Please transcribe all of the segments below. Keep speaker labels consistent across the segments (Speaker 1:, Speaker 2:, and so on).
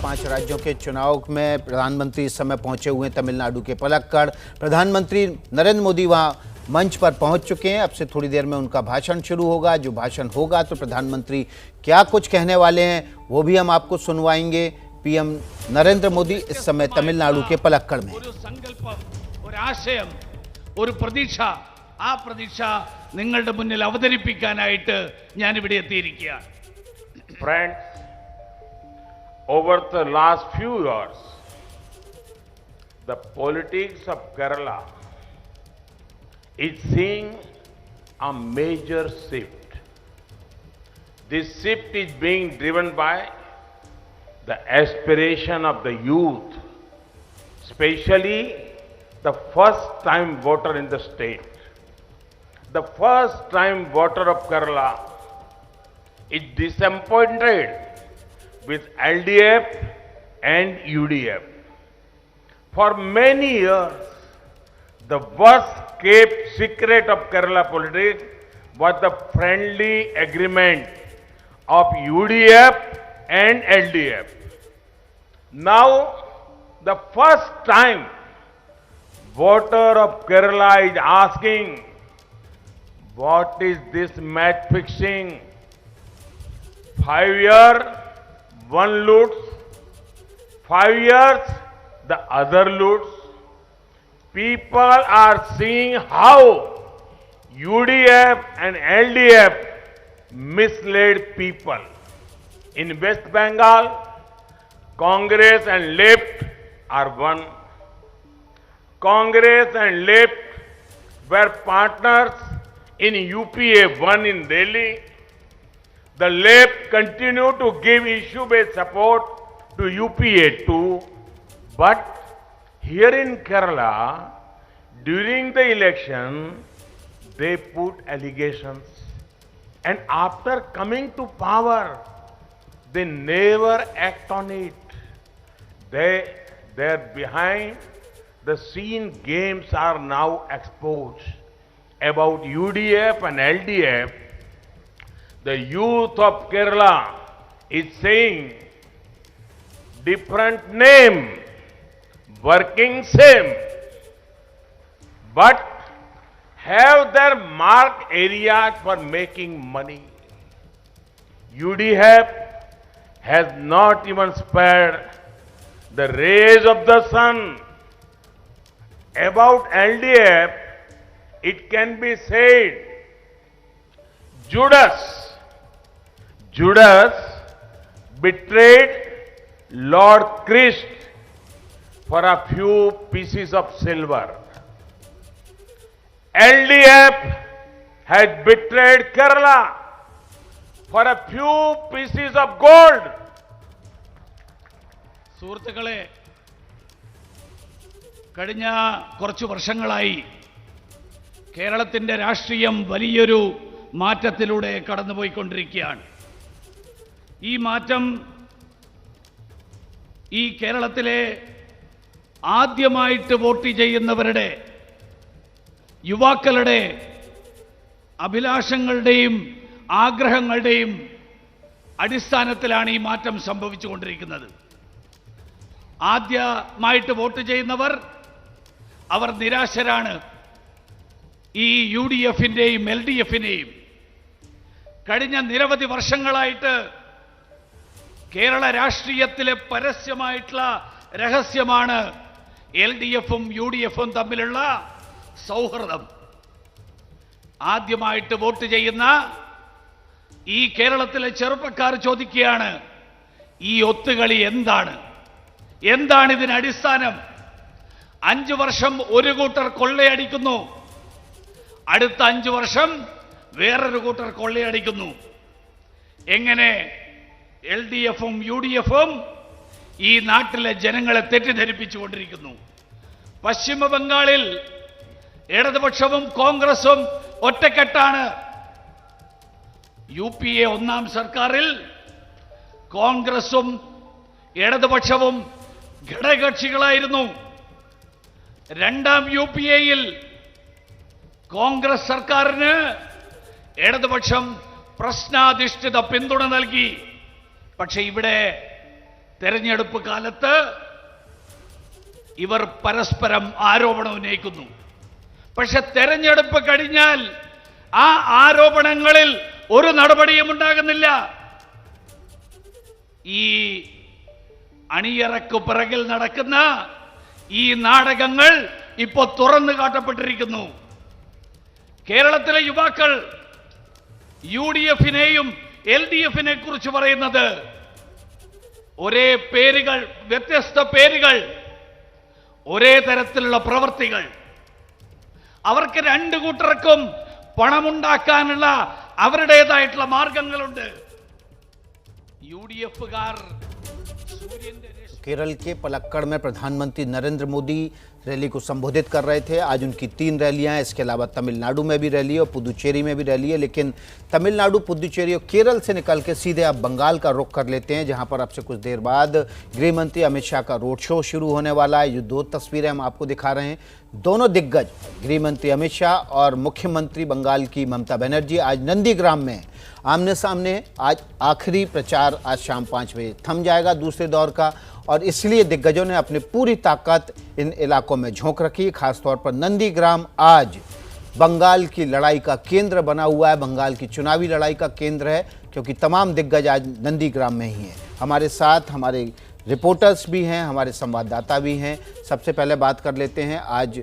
Speaker 1: 5 राज्यों के चुनाव में प्रधानमंत्री इस समय पहुंचे हुए हैं तमिलनाडु के पलक्कड़। प्रधानमंत्री नरेंद्र मोदी वहां मंच पर पहुंच चुके हैं। अब से थोड़ी देर में उनका भाषण शुरू होगा। जो भाषण होगा तो प्रधानमंत्री क्या कुछ कहने वाले हैं वो भी हम आपको सुनवाएंगे। पीएम नरेंद्र मोदी इस समय तमिलनाडु के पलक्कड़ में।
Speaker 2: ആശയം ഒരു പ്രതീക്ഷ ആ പ്രതീക്ഷ നിങ്ങളുടെ മുന്നിൽ അവതരിപ്പിക്കാനായിട്ട് ഞാൻ ഇവിടെ എത്തിയിരിക്കുകയാണ്.
Speaker 3: Friends, over the last few years, the politics of Kerala is seeing a major shift. This shift is being driven by the aspiration of the youth, especially the first-time voter in the state. The first-time voter of Kerala is disappointed with LDF and UDF. For many years, the worst-kept secret of Kerala politics was the friendly agreement of UDF and LDF. Now, the first time voter of Kerala is asking, what is this match fixing? 5 years, one loots, 5 years, the other loots. People are seeing how UDF and LDF misled people. In West Bengal, Congress and left are one. Congress and left were partners in UPA 1 in Delhi. The left continue to give issue-based support to UPA 2, but here in Kerala, during the election, they put allegations, and after coming to power, they never act on it. They're behind the scene games are now exposed. About UDF and LDF, the youth of Kerala is saying different name, working same, but have their marked areas for making money. UDF has not even spared the rays of the sun. About LDF, it can be said, Judas betrayed Lord Christ for a few pieces of silver. LDF has betrayed Kerala for a few pieces of gold.
Speaker 2: സുഹൃത്തുക്കളെ, കഴിഞ്ഞ കുറച്ചു വർഷങ്ങളായി കേരളത്തിന്റെ രാഷ്ട്രീയം വലിയൊരു മാറ്റത്തിലൂടെ കടന്നുപോയിക്കൊണ്ടിരിക്കുകയാണ്. ഈ മാറ്റം ഈ കേരളത്തിലെ ആദ്യമായിട്ട് വോട്ട് ചെയ്യുന്നവരുടെ യുവാക്കളുടെ അഭിലാഷങ്ങളുടെയും ആഗ്രഹങ്ങളുടെയും അടിസ്ഥാനത്തിലാണ് ഈ മാറ്റം സംഭവിച്ചുകൊണ്ടിരിക്കുന്നത്. ആദ്യമായിട്ട് വോട്ട് ചെയ്യുന്നവർ അവർ നിരാശരാണ്. ഈ UDFന്റെയും LDFന്റെയും കഴിഞ്ഞ നിരവധി വർഷങ്ങളായിട്ട് കേരള രാഷ്ട്രീയത്തിലെ പരസ്യമായിട്ടുള്ള രഹസ്യമാണ് LDFും UDFും തമ്മിലുള്ള സൗഹൃദം. ആദ്യമായിട്ട് വോട്ട് ചെയ്യുന്ന ഈ കേരളത്തിലെ ചെറുപ്പക്കാർ ചോദിക്കുകയാണ്, ഈ ഒത്തുകളി എന്താണ്? എന്താണ് ഇതിന് അടിസ്ഥാനം? 5 വർഷം ഒരു കൂട്ടർ കൊള്ളയടിക്കുന്നു, അടുത്ത 5 വർഷം വേറൊരു കൂട്ടർ കൊള്ളയടിക്കുന്നു. എങ്ങനെ LDFും UDFും ഈ നാട്ടിലെ ജനങ്ങളെ തെറ്റിദ്ധരിപ്പിച്ചുകൊണ്ടിരിക്കുന്നു? പശ്ചിമ ബംഗാളിൽ ഇടതുപക്ഷവും കോൺഗ്രസും ഒറ്റക്കെട്ടാണ്. UPA 1ാം സർക്കാരിൽ കോൺഗ്രസും ഇടതുപക്ഷവും ഘടകകക്ഷികളായിരുന്നു. 2ാം UPAയിൽ കോൺഗ്രസ് സർക്കാരിന് ഇടതുപക്ഷം പ്രശ്നാധിഷ്ഠിത പിന്തുണ നൽകി. പക്ഷേ ഇവിടെ തെരഞ്ഞെടുപ്പ് കാലത്ത് ഇവർ പരസ്പരം ആരോപണം ഉന്നയിക്കുന്നു. പക്ഷെ തെരഞ്ഞെടുപ്പ് കഴിഞ്ഞാൽ ആ ആരോപണങ്ങളിൽ ഒരു നടപടിയും ഉണ്ടാകുന്നില്ല. ഈ അണിയറക്കു പിറകിൽ നടക്കുന്ന ഈ നാടകങ്ങൾ ഇപ്പോൾ തുറന്നു കാട്ടപ്പെട്ടിരിക്കുന്നു. കേരളത്തിലെ യുവാക്കൾ UDF-നെയും LDF-നെ കുറിച്ച് പറയുന്നത് ഒരേ പേരുകൾ, വ്യത്യസ്ത പേരുകൾ, ഒരേ തരത്തിലുള്ള പ്രവൃത്തികൾ. അവർക്ക് രണ്ടു കൂട്ടർക്കും പണമുണ്ടാക്കാനുള്ള അവരുടേതായിട്ടുള്ള മാർഗങ്ങളുണ്ട്. UDF-കാർ
Speaker 1: केरल के पलक्कड़ में प्रधानमंत्री नरेंद्र मोदी रैली को संबोधित कर रहे थे। आज उनकी 3 रैलियां हैं। इसके अलावा तमिलनाडु में भी रैली है और पुदुचेरी में भी रैली है। लेकिन तमिलनाडु, पुदुचेरी और केरल से निकल के सीधे अब बंगाल का रुख कर लेते हैं, जहां पर अब से कुछ देर बाद गृह मंत्री अमित शाह का रोड शो शुरू होने वाला है। ये 2 तस्वीरें हम आपको दिखा रहे हैं। दोनों दिग्गज, गृह मंत्री अमित शाह और मुख्यमंत्री बंगाल की ममता बनर्जी, आज नंदीग्राम में आमने सामने। आज आखिरी प्रचार आज शाम 5 बजे थम जाएगा दूसरे दौर का, और इसलिए दिग्गजों ने अपनी पूरी ताकत इन इलाकों में झोंक रखी। खासतौर पर नंदीग्राम आज बंगाल की लड़ाई का केंद्र बना हुआ है, बंगाल की चुनावी लड़ाई का केंद्र है, क्योंकि तमाम दिग्गज आज नंदीग्राम में ही हैं। हमारे साथ हमारे रिपोर्टर्स भी हैं, हमारे संवाददाता भी हैं। सबसे पहले बात कर लेते हैं, आज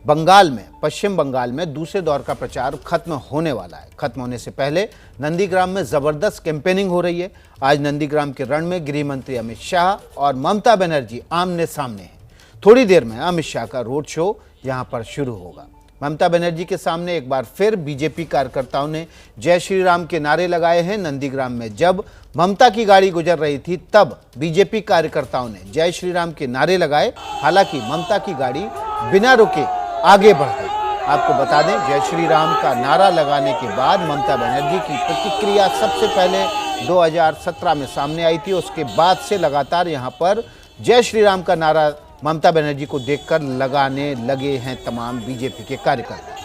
Speaker 1: बंगाल में, पश्चिम बंगाल में दूसरे दौर का प्रचार खत्म होने वाला है। खत्म होने से पहले नंदीग्राम में ज़बरदस्त कैंपेनिंग हो रही है। आज नंदीग्राम के रण में गृह मंत्री अमित शाह और ममता बनर्जी आमने सामने हैं। थोड़ी देर में अमित शाह का रोड शो यहां पर शुरू होगा। ममता बनर्जी के सामने एक बार फिर बीजेपी कार्यकर्ताओं ने जय श्री राम के नारे लगाए हैं। नंदीग्राम में जब ममता की गाड़ी गुजर रही थी तब बीजेपी कार्यकर्ताओं ने जय श्री राम के नारे लगाए। हालांकि ममता की गाड़ी बिना रुके आगे बढ़ गई। आपको बता दें, जय श्री राम का नारा लगाने के बाद ममता बनर्जी की प्रतिक्रिया सबसे पहले 2017 में सामने आई थी। उसके बाद से लगातार यहां पर जय श्री राम का नारा ममता बनर्जी को देखकर लगाने लगे हैं तमाम बीजेपी के कार्यकर्ता।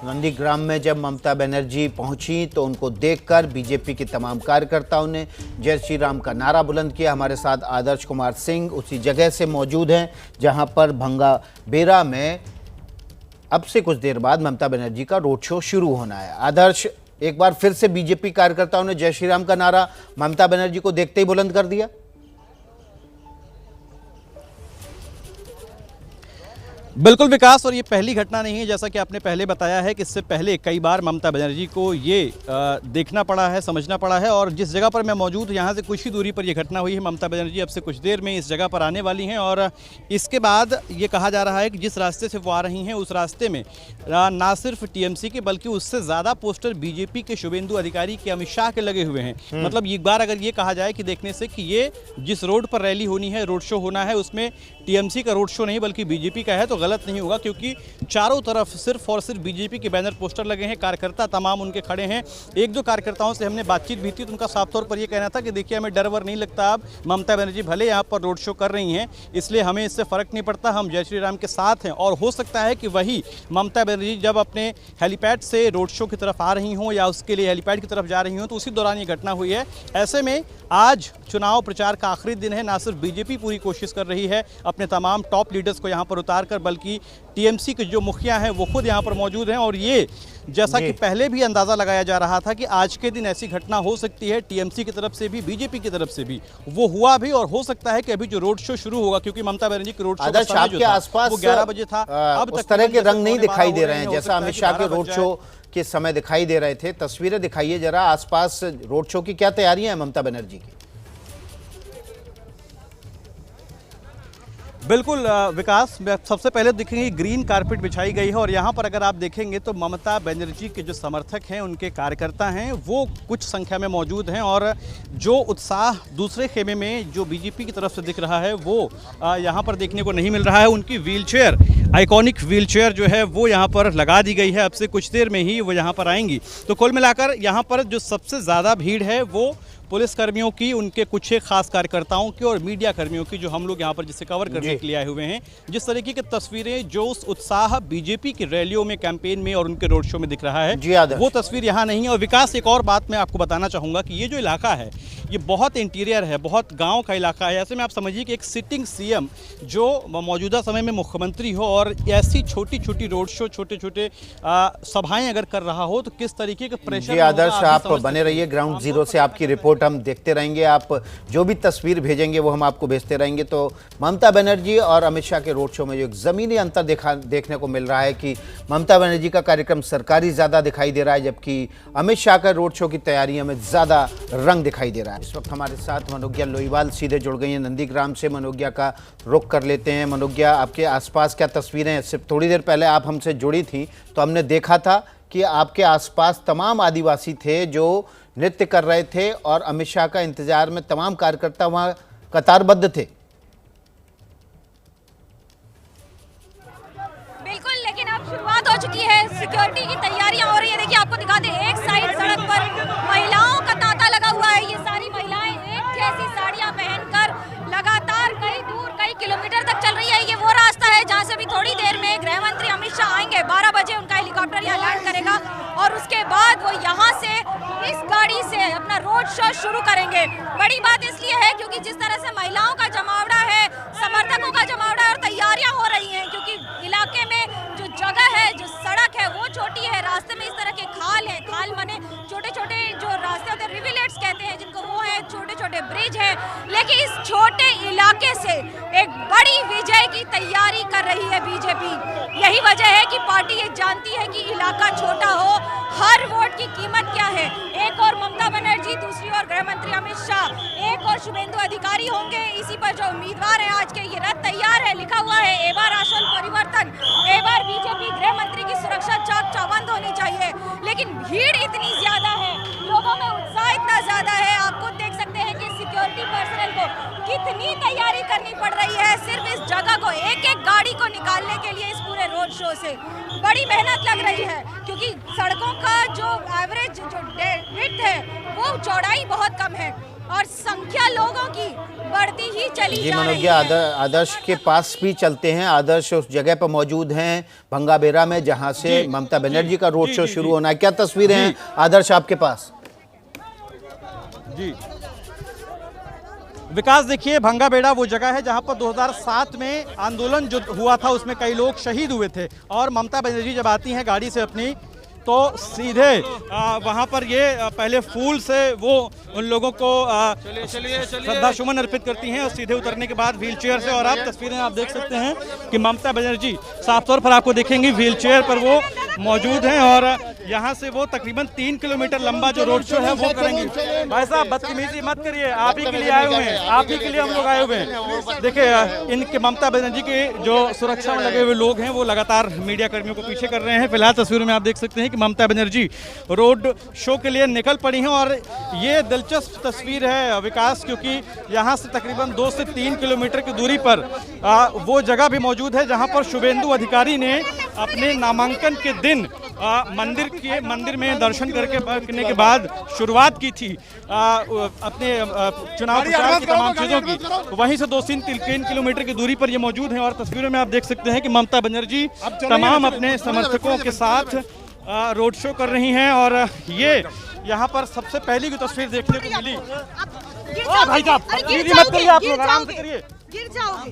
Speaker 1: नंदीग्राम में जब ममता बनर्जी पहुंची तो उनको देखकर बीजेपी के तमाम कार्यकर्ताओं ने जय श्री राम का नारा बुलंद किया। हमारे साथ आदर्श कुमार सिंह उसी जगह से मौजूद हैं जहां पर भंगा बेरा में अब से कुछ देर बाद ममता बनर्जी का रोड शो शुरू होना है। आदर्श, एक बार फिर से बीजेपी कार्यकर्ताओं ने जय श्री राम का नारा ममता बनर्जी को देखते ही बुलंद कर दिया।
Speaker 4: बिल्कुल विकास, और ये पहली घटना नहीं है। जैसा कि आपने पहले बताया है कि इससे पहले कई बार ममता बनर्जी को ये देखना पड़ा है, समझना पड़ा है, और जिस जगह पर मैं मौजूद हूँ यहाँ से कुछ ही दूरी पर यह घटना हुई है। ममता बनर्जी अब से कुछ देर में इस जगह पर आने वाली हैं, और इसके बाद ये कहा जा रहा है कि जिस रास्ते से वो आ रही हैं उस रास्ते में ना सिर्फ टीएमसी के बल्कि उससे ज़्यादा पोस्टर बीजेपी के शुभेंदु अधिकारी के, अमित शाह के लगे हुए हैं। मतलब एक बार अगर ये कहा जाए कि देखने से कि ये जिस रोड पर रैली होनी है, रोड शो होना है, उसमें टीएमसी का रोड शो नहीं बल्कि बीजेपी का है, तो गलत नहीं होगा, क्योंकि चारों तरफ सिर्फ और सिर्फ बीजेपी के बैनर पोस्टर लगे हैं। कार्यकर्ता तमाम उनके खड़े हैं। एक दो कार्यकर्ताओं से हमने बातचीत भी की तो उनका साफ तौर पर यह कहना था कि देखिए, हमें डर वर नहीं लगता। अब ममता बनर्जी भले यहाँ पर रोड शो कर रही हैं, इसलिए हमें इससे फर्क नहीं पड़ता, हम जय श्री राम के साथ हैं। और हो सकता है कि वही ममता बनर्जी जब अपने हेलीपैड से रोड शो की तरफ आ रही हों या उसके लिए हेलीपैड की तरफ जा रही हों, तो उसी दौरान ये घटना हुई है। ऐसे में आज चुनाव प्रचार का आखिरी दिन है। ना सिर्फ बीजेपी पूरी कोशिश कर रही है अपने तमाम टॉप लीडर्स को यहाँ पर उतार कर, बल्कि टीएमसी के जो मुखिया हैं वो खुद यहाँ पर मौजूद हैं। और ये जैसा कि पहले भी अंदाज़ा लगाया जा रहा था कि आज के दिन ऐसी घटना हो सकती है, टीएमसी की तरफ से भी, बीजेपी की तरफ से भी, वो हुआ भी। और हो सकता है कि अभी जो रोड शो शुरू होगा, क्योंकि ममता बनर्जी के रोड शो का समय जो था वो 11 बजे था, अब
Speaker 1: उस तरह के रंग नहीं दिखाई दे रहे हैं जैसा अमित शाह के रोड शो के समय दिखाई दे रहे थे। तस्वीरें दिखाइए जरा आसपास रोड शो की, क्या तैयारियां हैं ममता बनर्जी की?
Speaker 4: बिल्कुल विकास, सबसे पहले देखेंगे ग्रीन कारपेट बिछाई गई है और यहाँ पर अगर आप देखेंगे तो ममता बनर्जी के जो समर्थक हैं, उनके कार्यकर्ता हैं, वो कुछ संख्या में मौजूद हैं और जो उत्साह दूसरे खेमे में जो बीजेपी की तरफ से दिख रहा है वो यहाँ पर देखने को नहीं मिल रहा है। उनकी व्हीलचेयर, आइकॉनिक व्हीलचेयर जो है वो यहाँ पर लगा दी गई है, अब से कुछ देर में ही वो यहाँ पर आएंगी। तो कुल मिलाकर यहाँ पर जो सबसे ज़्यादा भीड़ है वो पुलिस कर्मियों की, उनके कुछ एक खास कार्यकर्ताओं की और मीडिया कर्मियों की, जो हम लोग यहाँ पर जिसे कवर करने के लिए आए हुए हैं। जिस तरीके की तस्वीरें, जो उस उत्साह बीजेपी की रैलियों में, कैंपेन में और उनके रोड शो में दिख रहा है, वो तस्वीर यहाँ नहीं है। और विकास, एक और बात मैं आपको बताना चाहूँगा कि ये जो इलाका है ये बहुत इंटीरियर है, बहुत गाँव का इलाका है। ऐसे में आप समझिए कि एक सिटिंग सीएम जो मौजूदा समय में मुख्यमंत्री हो और ऐसी छोटी छोटी रोड शो, छोटे छोटे सभाएं अगर कर रहा हो तो किस तरीके के प्रेशर।
Speaker 1: आदर्श, आप बने रहिए, ग्राउंड जीरो से आपकी रिपोर्ट हम देखते रहेंगे। आप जो भी तस्वीर भेजेंगे वो हम आपको भेजते रहेंगे। तो ममता बनर्जी और अमित शाह के रोड शो में जो एक ज़मीनी अंतर देखने को मिल रहा है कि ममता बनर्जी का कार्यक्रम सरकारी ज़्यादा दिखाई दे रहा है, जबकि अमित शाह का रोड शो की तैयारियों में ज़्यादा रंग दिखाई दे रहा है। इस वक्त हमारे साथ मनोज्ञा लोईवाल सीधे जुड़ गई हैं नंदीग्राम से। मनोज्ञा का रुख कर लेते हैं। मनोज्ञा, आपके आसपास क्या तस्वीरें हैं? सिर्फ थोड़ी देर पहले आप हमसे जुड़ी थी तो हमने देखा था कि आपके आसपास तमाम आदिवासी थे जो नृत्य कर रहे थे और अमित शाह का इंतजार में तमाम कार्यकर्ता वहां कतारबद्ध थे।
Speaker 5: बिल्कुल, लेकिन अब शुरुआत हो चुकी है, सिक्योरिटी की तैयारियां हो रही है। देखिए, आपको दिखाते हैं, एक साइड सड़क पर महिलाओं का तांता लगा हुआ है। ये सारी महिलाएं एक जैसी साड़ियां पहनकर लगातार कई दूर, कई किलोमीटर तक चल रही है। ये वो रास्ता है जहां से अभी थोड़ी देर में गृह मंत्री अमित शाह आएंगे। 12 बजे उनका हेलीकॉप्टर यहाँ लैंड करेगा और उसके बाद वो यहाँ से इस गाड़ी से अपना रोड शो शुरू करेंगे। बड़ी बात इसलिए है क्योंकि जिस तरह से महिलाओं का जमावड़ा है, समर्थकों का जमावड़ा है और तैयारियां हो रही हैं, क्योंकि इलाके में जो जगह है, जो सड़क है वो छोटी है। रास्ते में इस तरह के खाल हैं, खाल माने छोटे छोटे जो रास्ते होते हैं, रिविलेट्स कहते हैं जिनको, वो है छोटे छोटे ब्रिज है। लेकिन इस छोटे इलाके से एक बड़ी विजय की तैयारी कर रही है बीजेपी। यही वजह है कि पार्टी ये जानती है कि इलाका छोटा हो, हर वोट की कीमत क्या है। एक और ममता बनर्जी, दूसरी ओर गृह मंत्री अमित शाह, एक और शुभेंदु अधिकारी होंगे। इसी पर जो उम्मीदवार हैं, आज के ये रथ तैयार है, लिखा हुआ है ए बार आंचल परिवर्तन, ए बार बीजेपी। गृह मंत्री की सुरक्षा चाक चौबंद होनी चाहिए। लेकिन भीड़ इतनी ज्यादा है, लोगों में उत्साह इतना ज्यादा है, आप खुद देख सकते हैं कि सिक्योरिटी पर्सनल को कितनी तैयारी करनी पड़ रही है सिर्फ इस जगह को, एक एक गाड़ी को निकालने के लिए। इस पूरे रोड शो से बड़ी मेहनत लग रही है क्योंकि सड़कों का जो एवरेज जो विड्थ है वो चौड़ाई बहुत कम है और संख्या लोगों की बढ़ती ही चली जा रही है।
Speaker 1: आदर्श के पास भी चलते हैं। आदर्श उस जगह पर मौजूद हैं भंगाबेरा में जहां से ममता बनर्जी का रोड शो शुरू होना है। क्या तस्वीरें हैं आदर्श आपके पास?
Speaker 4: जी विकास, देखिए, भंगाबेड़ा वो जगह है जहां पर 2007 में आंदोलन जो हुआ था उसमें कई लोग शहीद हुए थे और ममता बनर्जी जब आती हैं गाड़ी से अपनी तो सीधे वहां पर ये पहले फूल से वो उन लोगों को श्रद्धा सुमन अर्पित करती हैं और सीधे उतरने के बाद व्हीलचेयर से, और आप तस्वीरें आप देख सकते हैं कि ममता बनर्जी साफ तौर पर आपको देखेंगी व्हीलचेयर पर वो मौजूद हैं और यहाँ से वो तकरीबन 3 किलोमीटर लंबा जो रोड शो है वो करेंगी। भाई साहब, बदतमीजी मत करिए, आप ही के लिए आए हुए हैं, आप ही के लिए हम लोग आए हुए हैं। देखिए, इनके ममता बनर्जी के जो सुरक्षा में लगे हुए लोग हैं वो लगातार मीडिया कर्मियों को पीछे कर रहे हैं। फिलहाल तस्वीरों में आप देख सकते हैं कि ममता बनर्जी रोड शो के लिए निकल पड़ी हैं और ये दिलचस्प तस्वीर है विकास, क्योंकि यहाँ से तकरीबन 2 से 3 किलोमीटर की दूरी पर वो जगह भी मौजूद है जहाँ पर शुभेंदु अधिकारी ने अपने नामांकन के दिन मंदिर में दर्शन करने के बाद शुरुआत की थी अपने चुनाव प्रचार की तमाम चीज़ों की। वहीं से 2-3 किलोमीटर की दूरी पर ये मौजूद हैं और तस्वीरों में आप देख सकते हैं कि ममता बनर्जी तमाम अपने समर्थकों के साथ रोड शो कर रही हैं और ये यहाँ पर सबसे पहली की तस्वीर देखने को मिली। भाई साहब, मत करिए, आप लोग आराम से करिए,
Speaker 5: गिर जाओगे।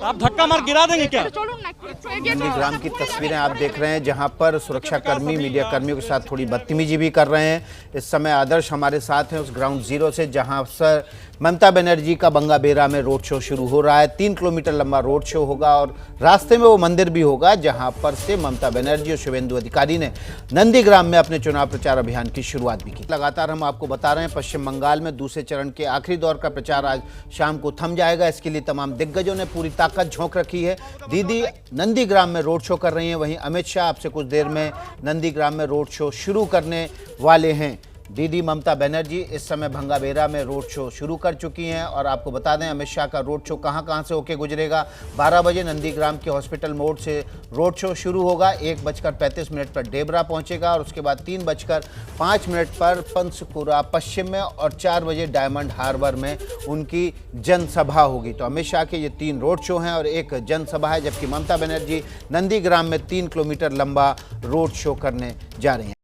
Speaker 4: आप धक्का मार गिरा देंगे क्या?
Speaker 1: नंदीग्राम की तस्वीरें आप देख रहे हैं, जहां पर सुरक्षाकर्मी मीडिया कर्मियों के साथ थोड़ी बदतमीजी भी कर रहे हैं। इस समय आदर्श हमारे साथ हैं उस ग्राउंड जीरो से, जहां सर ममता बनर्जी का बंगाबेरा में रोड शो शुरू हो रहा है। 3 किलोमीटर लंबा रोड शो होगा और रास्ते में वो मंदिर भी होगा जहां पर से ममता बनर्जी और शुभेंदु अधिकारी ने नंदीग्राम में अपने चुनाव प्रचार अभियान की शुरुआत भी की। लगातार हम आपको बता रहे हैं, पश्चिम बंगाल में दूसरे चरण के आखिरी दौर का प्रचार आज शाम को थम जाएगा। इसके लिए तमाम दिग्गजों ने पूरी ताकत झोंक रखी है। दीदी नंदीग्राम में रोड शो कर रही हैं, वहीं अमित शाह आपसे कुछ देर में नंदीग्राम में रोड शो शुरू करने वाले हैं। दीदी ममता बनर्जी इस समय भंगाबेरा में रोड शो शुरू कर चुकी हैं और आपको बता दें अमित शाह का रोड शो कहां से होके गुजरेगा। 12 बजे नंदीग्राम के हॉस्पिटल मोड़ से रोड शो शुरू होगा, 1:35 पर डेबरा पहुंचेगा और उसके बाद 3:05 पर पंसकुरा पश्चिम में और 4 बजे डायमंड हार्बर में उनकी जनसभा होगी। तो अमित शाह के ये 3 रोड शो हैं और एक जनसभा है, जबकि ममता बनर्जी नंदीग्राम में 3 किलोमीटर लंबा रोड शो करने जा रही हैं।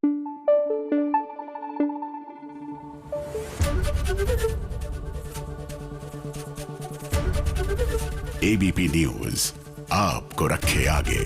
Speaker 6: एबीपी न्यूज आपको रखे आगे।